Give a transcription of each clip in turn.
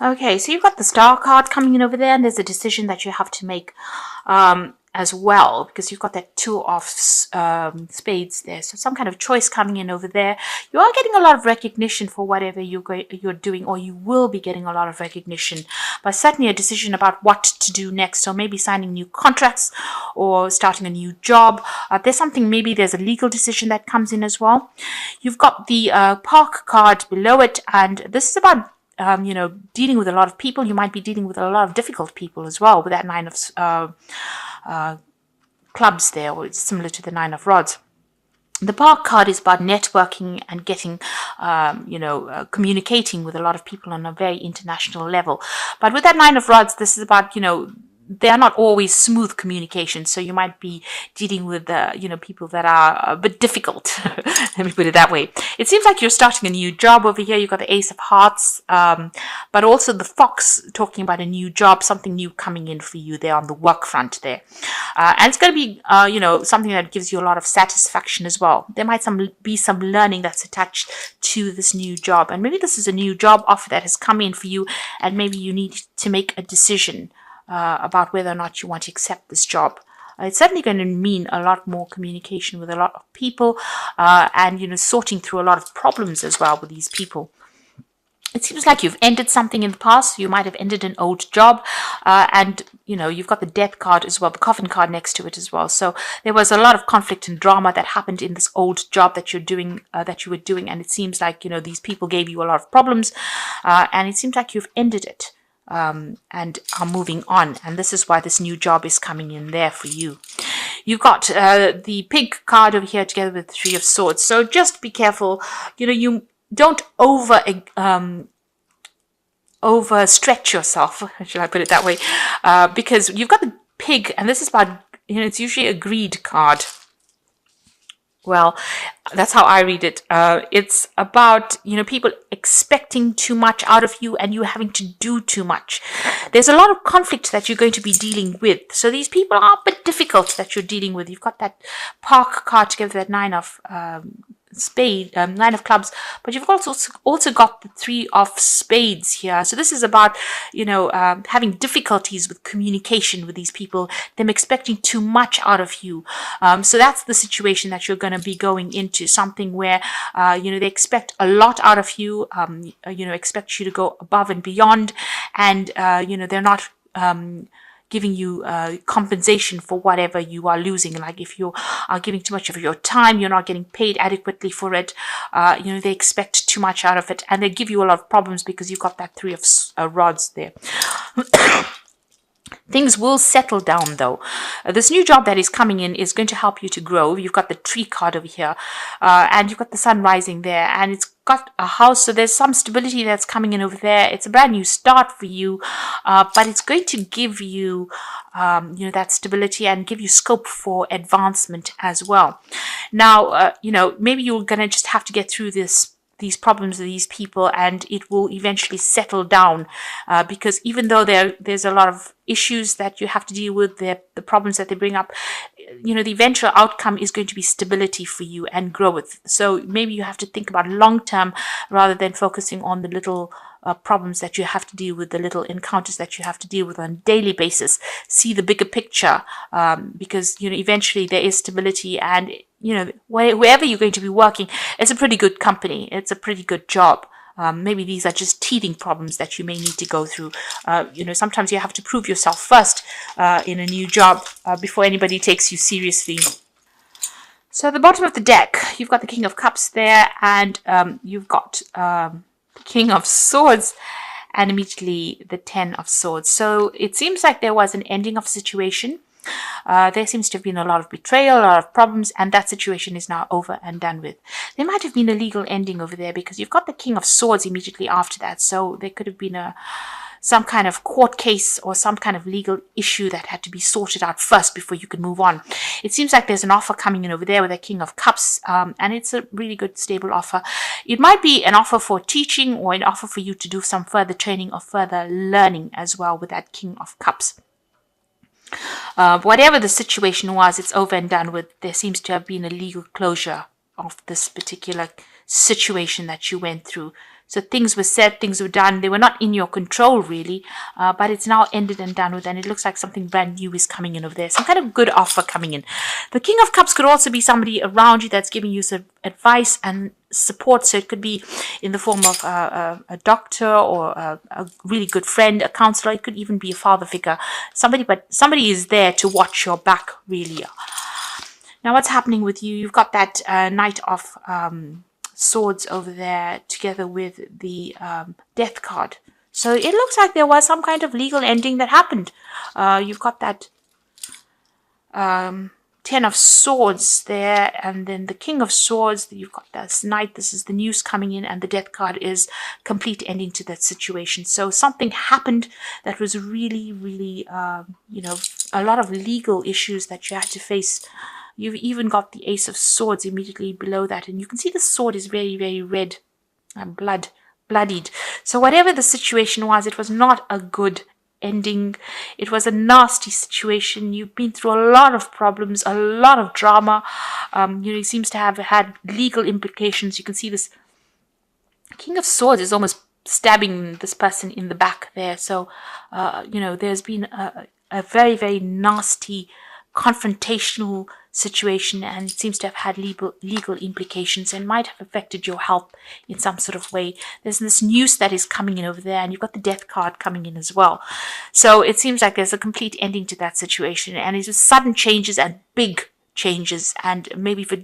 Okay, so you've got the star card coming in over there, and there's a decision that you have to make as well, because you've got that two of spades there. So some kind of choice coming in over there. You are getting a lot of recognition for whatever you're doing, or you will be getting a lot of recognition, but certainly a decision about what to do next. So maybe signing new contracts or starting a new job. There's something, maybe there's a legal decision that comes in as well. You've got the park card below it, and this is about dealing with a lot of people. You might be dealing with a lot of difficult people as well with that nine of clubs there, or it's similar to the nine of rods. The park card is about networking and getting, communicating with a lot of people on a very international level. But with that nine of rods, this is about, they are not always smooth communications. So you might be dealing with, people that are a bit difficult. Let me put it that way. It seems like you're starting a new job over here. You've got the Ace of Hearts, but also the Fox talking about a new job, something new coming in for you there on the work front there. And it's going to be, something that gives you a lot of satisfaction as well. There might be some learning that's attached to this new job. And maybe this is a new job offer that has come in for you, and maybe you need to make a decision about whether or not you want to accept this job. It's certainly going to mean a lot more communication with a lot of people, and sorting through a lot of problems as well with these people. It seems like you've ended something in the past. You might have ended an old job, and you've got the death card as well, the coffin card next to it as well. So there was a lot of conflict and drama that happened in this old job that you're doing, and it seems like these people gave you a lot of problems, and it seems like you've ended it. And are moving on, and this is why this new job is coming in there for you. You've got the pig card over here together with the Three of Swords, so just be careful. You don't overstretch yourself, should I put it that way, because you've got the pig, and this is about, it's usually a greed card. Well, that's how I read it. It's about, people expecting too much out of you and you having to do too much. There's a lot of conflict that you're going to be dealing with. So these people are a bit difficult that you're dealing with. You've got that park card together, that nine of nine of clubs, but you've also got the Three of Spades here. So this is about having difficulties with communication with these people, them expecting too much out of you. So that's the situation that you're going to be going into, something where they expect a lot out of you, expect you to go above and beyond, and they're not giving you compensation for whatever you are losing. Like if you are giving too much of your time, you're not getting paid adequately for it. They expect too much out of it, and they give you a lot of problems because you've got that Three of Rods there. Things will settle down though. This new job that is coming in is going to help you to grow. You've got the tree card over here, and you've got the sun rising there, and it's got a house, so there's some stability that's coming in over there. It's a brand new start for you, but it's going to give you that stability and give you scope for advancement as well. Now maybe you're gonna just have to get through these problems with these people, and it will eventually settle down, because even though there's a lot of issues that you have to deal with, the problems that they bring up, the eventual outcome is going to be stability for you and growth. So maybe you have to think about long term rather than focusing on the little problems that you have to deal with, the little encounters that you have to deal with on a daily basis. See the bigger picture, because eventually there is stability, and wherever you're going to be working, it's a pretty good company, it's a pretty good job. Maybe these are just teething problems that you may need to go through. Sometimes you have to prove yourself first in a new job before anybody takes you seriously. So at the bottom of the deck, you've got the King of Cups there, and you've got the King of Swords, and immediately the Ten of Swords. So it seems like there was an ending of a situation. There seems to have been a lot of betrayal, a lot of problems, and that situation is now over and done with. There might have been a legal ending over there because you've got the King of Swords immediately after that. So there could have been some kind of court case or some kind of legal issue that had to be sorted out first before you could move on. It seems like there's an offer coming in over there with a King of Cups, and it's a really good, stable offer. It might be an offer for teaching or an offer for you to do some further training or further learning as well with that King of Cups. Whatever the situation was, it's over and done with. There seems to have been a legal closure of this particular situation that you went through. So things were said, things were done. They were not in your control really, but it's now ended and done with, and it looks like something brand new is coming in over there. Some kind of good offer coming in. The King of Cups could also be somebody around you that's giving you some advice and support. So it could be in the form of a doctor or a really good friend, a counselor. It could even be a father figure. Somebody is there to watch your back really. Now what's happening with you? You've got that Knight of Swords over there together with the Death card. So it looks like there was some kind of legal ending that happened. You've got that Ten of Swords there, and then the King of Swords. You've got this Knight. This is the news coming in, and the Death card is complete ending to that situation. So something happened that was really, really, you know, a lot of legal issues that you had to face. You've even got the Ace of Swords immediately below that, and you can see the sword is very, very red and bloodied. So whatever the situation was, it was not a good ending. It was a nasty situation. You've been through a lot of problems, a lot of drama. You know, it seems to have had legal implications. You can see this King of Swords is almost stabbing this person in the back there. So, you know, there's been a very, very nasty confrontational situation, and it seems to have had legal implications and might have affected your health in some sort of way. There's this news that is coming in over there, and you've got the Death card coming in as well. So it seems like there's a complete ending to that situation, and it's just sudden changes and big changes, and maybe for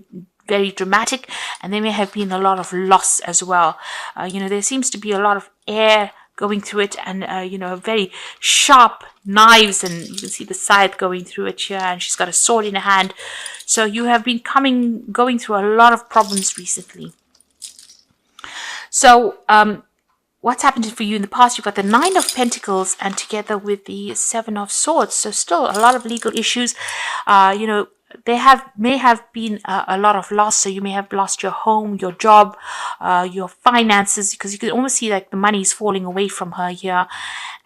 very dramatic, and there may have been a lot of loss as well. You know, there seems to be a lot of air going through it, and you know, very sharp knives, and you can see the scythe going through it here, and she's got a sword in her hand. So you have been going through a lot of problems recently. So what's happened for you in the past? You've got the Nine of Pentacles and together with the Seven of Swords. So still a lot of legal issues. You know, there may have been a lot of loss. So you may have lost your home, your job, your finances, because you can almost see like the money is falling away from her here.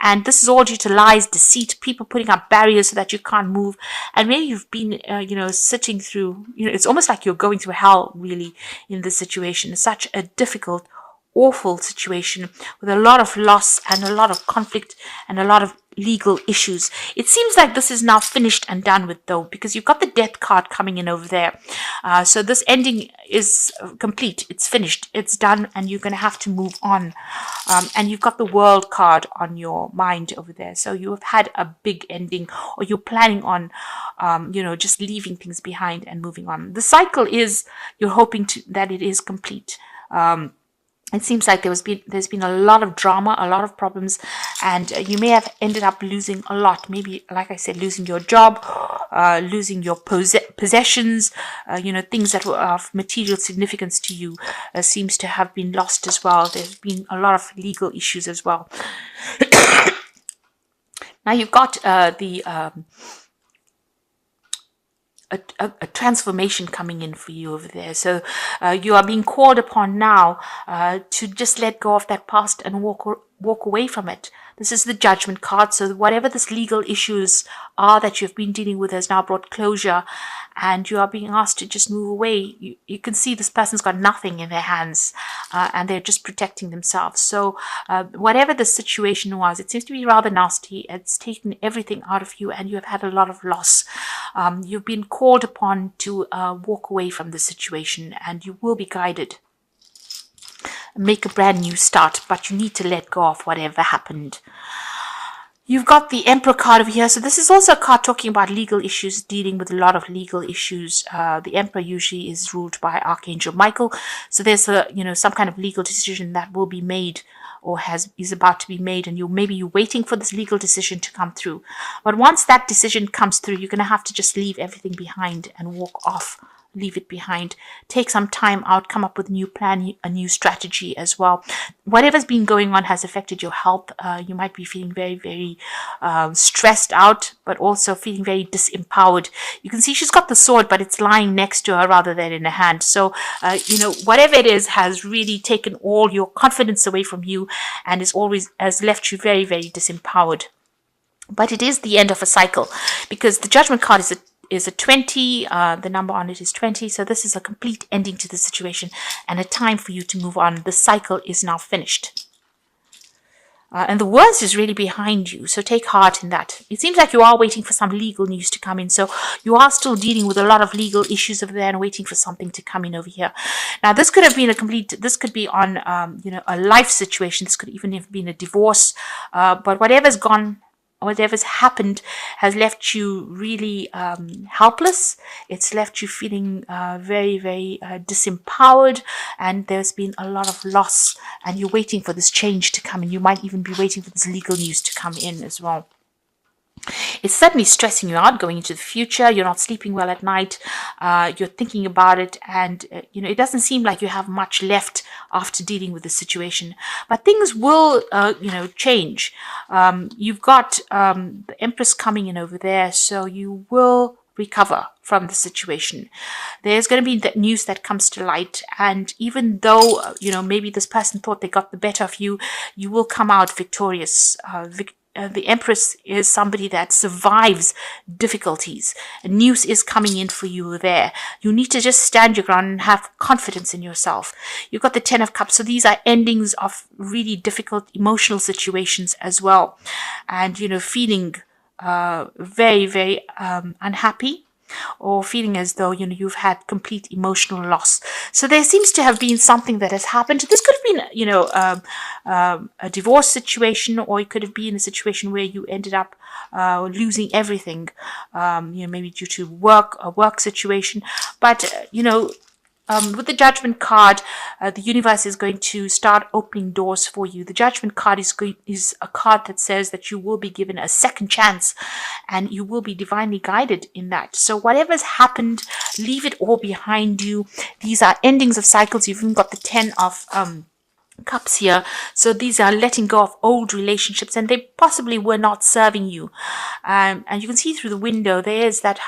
And this is all due to lies, deceit, people putting up barriers so that you can't move. And maybe you've been, you know, sitting through, you know, it's almost like you're going through hell really in this situation. It's such a difficult, awful situation with a lot of loss and a lot of conflict and a lot of legal issues. It seems like this is now finished and done with though, because you've got the Death card coming in over there. So this ending is complete. It's finished. It's done, and you're going to have to move on. And you've got the World card on your mind over there. So you have had a big ending, or you're planning on, you know, just leaving things behind and moving on. The cycle is, you're hoping that it is complete. It seems like there's been a lot of drama, a lot of problems, and you may have ended up losing a lot. Maybe, like I said, losing your job, losing your possessions, you know, things that were of material significance to you seems to have been lost as well. There's been a lot of legal issues as well. Now you've got a transformation coming in for you over there. So you are being called upon now to just let go of that past and walk away from it. This is the Judgment card. So whatever this legal issues are that you've been dealing with has now brought closure, and you are being asked to just move away. You can see this person's got nothing in their hands, and they're just protecting themselves. So whatever the situation was, it seems to be rather nasty. It's taken everything out of you, and you have had a lot of loss. You've been called upon to walk away from the situation, and you will be guided. Make a brand new start, but you need to let go of whatever happened. You've got the Emperor card over here. So this is also a card talking about legal issues, dealing with a lot of legal issues. The Emperor usually is ruled by Archangel Michael. So there's some kind of legal decision that will be made, or is about to be made, and maybe you're waiting for this legal decision to come through. But once that decision comes through, you're going to have to just leave everything behind and walk off. Leave it behind. Take some time out, come up with a new plan, a new strategy as well. Whatever's been going on has affected your health. You might be feeling very, very stressed out, but also feeling very disempowered. You can see she's got the sword, but it's lying next to her rather than in her hand. So, whatever it is has really taken all your confidence away from you, and has left you very, very disempowered. But it is the end of a cycle, because the Judgment card is a 20. The number on it is 20. So this is a complete ending to the situation and a time for you to move on. The cycle is now finished. And the worst is really behind you. So take heart in that. It seems like you are waiting for some legal news to come in. So you are still dealing with a lot of legal issues over there and waiting for something to come in over here. Now, this could have been this could be on, a life situation. This could even have been a divorce. But whatever's happened has left you really helpless. It's left you feeling very, very disempowered, and there's been a lot of loss, and you're waiting for this change to come in. You might even be waiting for this legal news to come in as well. It's certainly stressing you out going into the future. You're not sleeping well at night. You're thinking about it, and it doesn't seem like you have much left after dealing with the situation. But things will, change. You've got the Empress coming in over there, so you will recover from the situation. There's going to be that news that comes to light, and even though maybe this person thought they got the better of you, you will come out victorious. The Empress is somebody that survives difficulties. News is coming in for you there. You need to just stand your ground and have confidence in yourself. You've got the 10 of Cups. So these are endings of really difficult emotional situations as well. And, feeling very, very unhappy, or feeling as though you've had complete emotional loss. So there seems to have been something that has happened. This could have been a divorce situation, or it could have been a situation where you ended up losing everything, maybe due to a work situation. But with the Judgment card, the universe is going to start opening doors for you. The Judgment card is a card that says that you will be given a second chance, and you will be divinely guided in that. So whatever's happened, leave it all behind you. These are endings of cycles. You've even got the 10 of Cups here. So these are letting go of old relationships, and they possibly were not serving you. And you can see through the window, there's that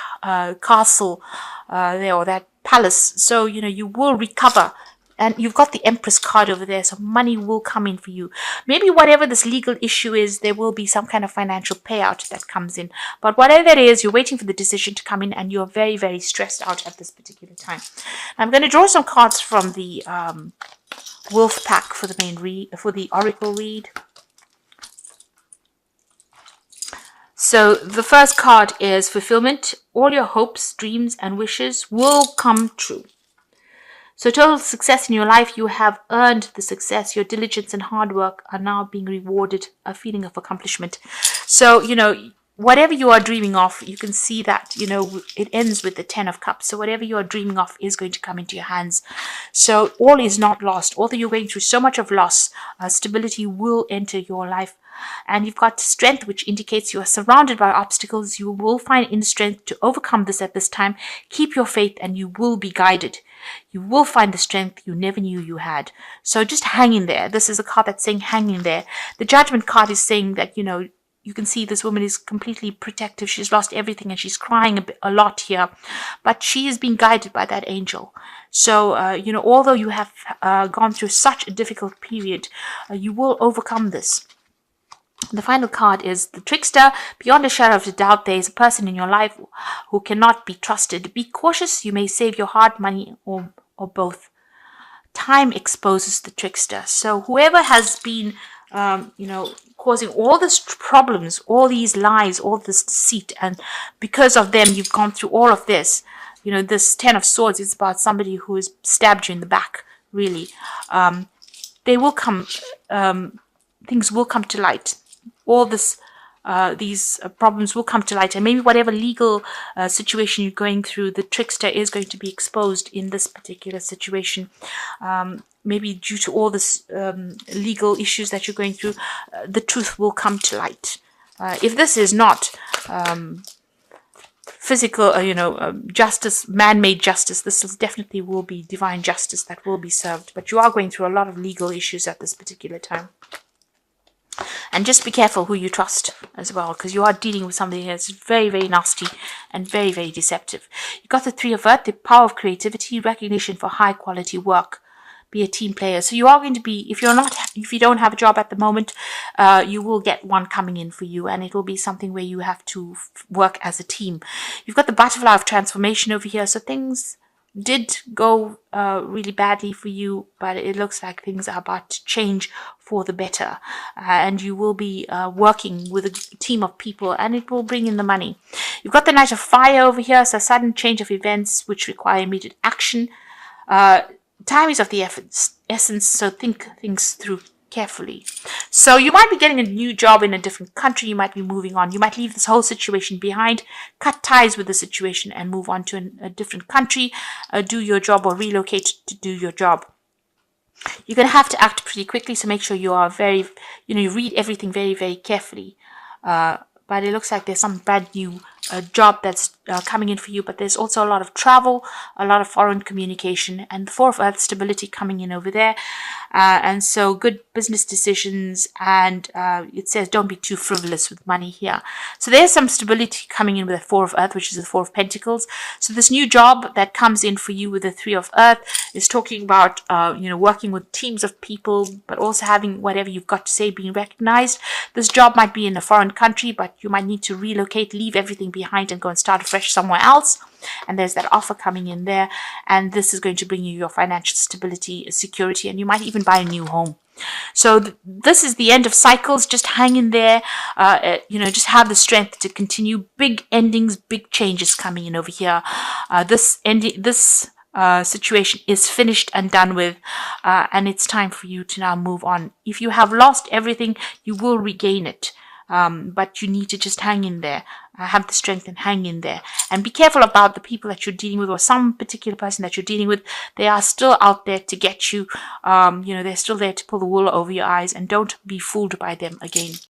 castle there, or that palace. So you will recover, and you've got the Empress card over there, so money will come in for you. Maybe whatever this legal issue is, there will be some kind of financial payout that comes in, but whatever it is, you're waiting for the decision to come in, and you're very, very stressed out at this particular time. I'm going to draw some cards from the Wolf pack for the Oracle read. So the first card is fulfillment. All your hopes, dreams, and wishes will come true. So total success in your life, you have earned the success. Your diligence and hard work are now being rewarded, a feeling of accomplishment. So, whatever you are dreaming of, you can see that, it ends with the 10 of Cups. So whatever you are dreaming of is going to come into your hands. So all is not lost. Although you're going through so much of loss, stability will enter your life. And you've got strength, which indicates you are surrounded by obstacles. You will find inner strength to overcome this at this time. Keep your faith, and you will be guided. You will find the strength you never knew you had. So just hang in there. This is a card that's saying hang in there. The Judgment card is saying that, you can see this woman is completely protective. She's lost everything, and she's crying a lot here. But she is being guided by that angel. So, although you have gone through such a difficult period, you will overcome this. The final card is the Trickster. Beyond a shadow of a doubt, there is a person in your life who cannot be trusted. Be cautious. You may save your heart, money, or both. Time exposes the Trickster. So whoever has been, causing all these problems, all these lies, all this deceit, and because of them, you've gone through all of this. This 10 of Swords is about somebody who has stabbed you in the back, really. They will come, things will come to light. All these problems will come to light, and maybe whatever legal situation you're going through, the Trickster is going to be exposed in this particular situation. Maybe due to all this legal issues that you're going through, the truth will come to light. If this is not physical, justice, man-made justice, this definitely will be divine justice that will be served. But you are going through a lot of legal issues at this particular time. And just be careful who you trust as well, because you are dealing with somebody that's very, very nasty and very, very deceptive. You've got the 3 of Earth, the power of creativity, recognition for high quality work. be a team player. So you are going to be, if you don't have a job at the moment, you will get one coming in for you, and it will be something where you have to work as a team. You've got the butterfly of transformation over here. So things did go really badly for you, but it looks like things are about to change for the better, and you will be working with a team of people, and it will bring in the money. You've got the Knight of Fire over here, so sudden change of events which require immediate action. Time is of the essence, so think things through carefully. So you might be getting a new job in a different country. You might be moving on. You might leave this whole situation behind, cut ties with the situation, and move on to a different country, do your job, or relocate to do your job. You're going to have to act pretty quickly, so make sure you are very, you read everything very, very carefully. But it looks like there's some brand new job that's coming in for you, but there's also a lot of travel, a lot of foreign communication, and the Four of Earth stability coming in over there. And so good business decisions, and it says don't be too frivolous with money here. So there's some stability coming in with the Four of Earth, which is the Four of Pentacles. So this new job that comes in for you with the Three of Earth is talking about working with teams of people, but also having whatever you've got to say being recognized. This job might be in a foreign country, but you might need to relocate, leave everything behind, and go and start afresh somewhere else. And there's that offer coming in there, and this is going to bring you your financial stability, security, and you might even buy a new home. So this is the end of cycles. Just hang in there. Just have the strength to continue. Big endings, big changes coming in over here. This situation is finished and done with, and it's time for you to now move on. If you have lost everything, you will regain it. But you need to just hang in there, have the strength and hang in there, and be careful about the people that you're dealing with, or some particular person that you're dealing with. They are still out there to get you. They're still there to pull the wool over your eyes, and don't be fooled by them again.